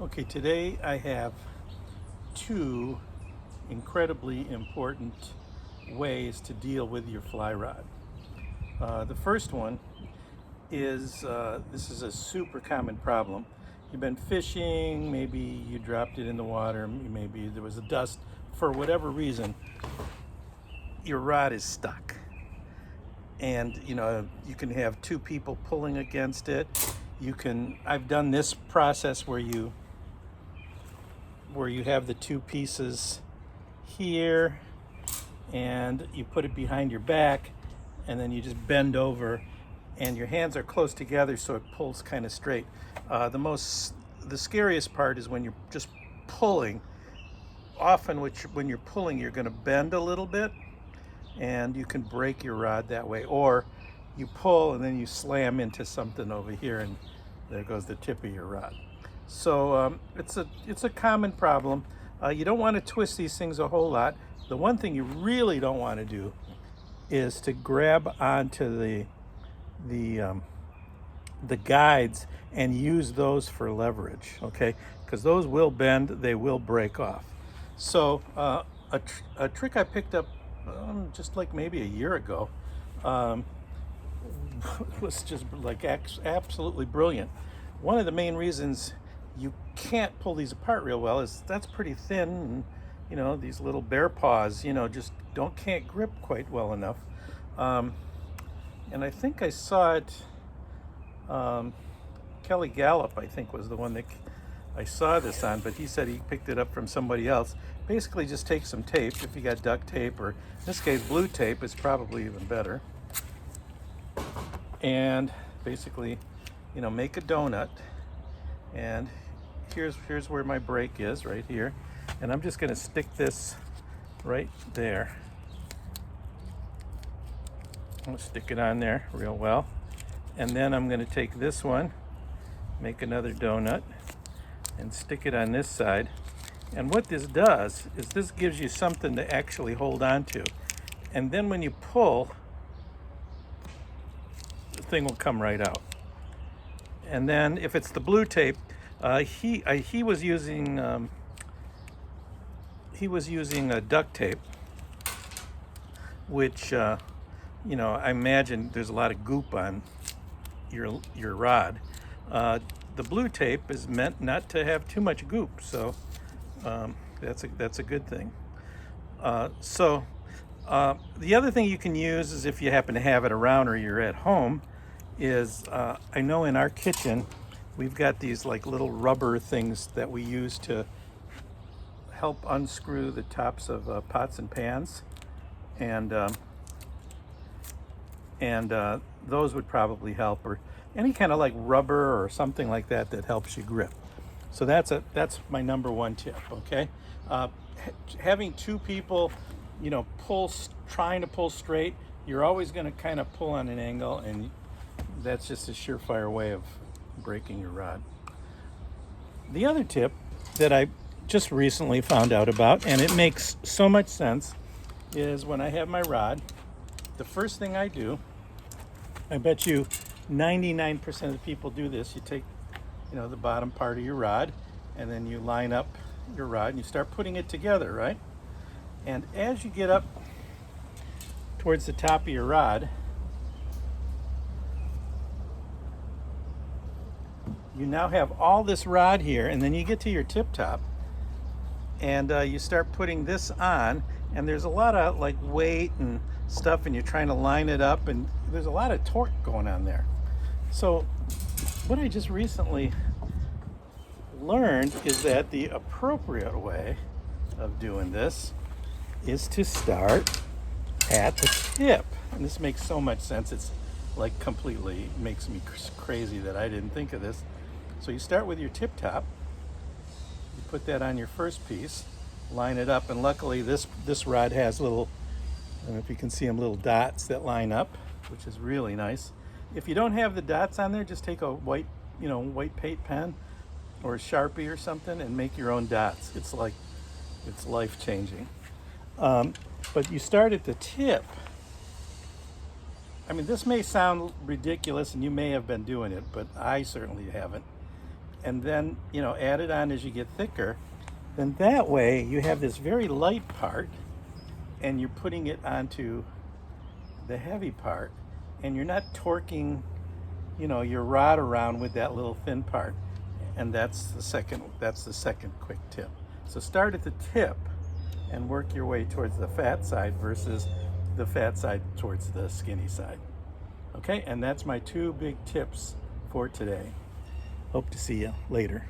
Okay, today I have two incredibly important ways to deal with your fly rod. The first one is this is a super common problem. You've been fishing, maybe you dropped it in the water, maybe there was a dust. For whatever reason, your rod is stuck. And you can have two people pulling against it. I've done this process where you have the two pieces here and you put it behind your back and then you just bend over and your hands are close together so it pulls kind of straight. The scariest part is when you're just pulling. Often when you're pulling, you're going to bend a little bit and you can break your rod that way, or you pull and then you slam into something over here and there goes the tip of your rod. So it's a common problem. You don't want to twist these things a whole lot. The one thing you really don't want to do is to grab onto the guides and use those for leverage, okay? Because those will bend, they will break off. So a trick I picked up just like maybe a year ago was just like absolutely brilliant. One of the main reasons you can't pull these apart real well is that's pretty thin, and these little bear paws just can't grip quite well enough. And I think I saw it, Kelly Gallup I think was the one that I saw this on, but he said he picked it up from somebody else. Basically just take some tape. If you got duct tape, or in this case blue tape is probably even better, and basically make a donut. And here's where my break is, right here, and I'm just going to stick this right there. I'm going to stick it on there real well, and then I'm going to take this one, make another donut, and stick it on this side. And what this does is this gives you something to actually hold on to, and then when you pull, the thing will come right out. And then if it's the blue tape, he was using duct tape, which I imagine there's a lot of goop on your rod. The blue tape is meant not to have too much goop, so that's a good thing. The other thing you can use is, if you happen to have it around or you're at home, is I know in our kitchen we've got these like little rubber things that we use to help unscrew the tops of pots and pans, and those would probably help, or any kind of like rubber or something like that that helps you grip. So that's my number one tip. Okay, having two people, trying to pull straight, you're always going to kind of pull on an angle, and that's just a surefire way of breaking your rod. The other tip that I just recently found out about, and it makes so much sense, is when I have my rod, the first thing I do, I bet you 99% of the people do this, you take the bottom part of your rod, and then you line up your rod and you start putting it together, right? And as you get up towards the top of your rod, you now have all this rod here, and then you get to your tip top and you start putting this on, and there's a lot of like weight and stuff, and you're trying to line it up, and there's a lot of torque going on there. So what I just recently learned is that the appropriate way of doing this is to start at the tip. And this makes so much sense. It's like completely makes me crazy that I didn't think of this. So you start with your tip top, you put that on your first piece, line it up, and luckily this rod has little, I don't know if you can see them, little dots that line up, which is really nice. If you don't have the dots on there, just take a white paint pen or a Sharpie or something and make your own dots. It's life-changing. But you start at the tip. I mean, this may sound ridiculous and you may have been doing it, but I certainly haven't. and then, you know, add it on as you get thicker. Then that way you have this very light part and you're putting it onto the heavy part, and you're not torquing, you know, your rod around with that little thin part. And that's the second quick tip. So start at the tip and work your way towards the fat side versus the fat side towards the skinny side. Okay, and that's my two big tips for today. Hope to see you later.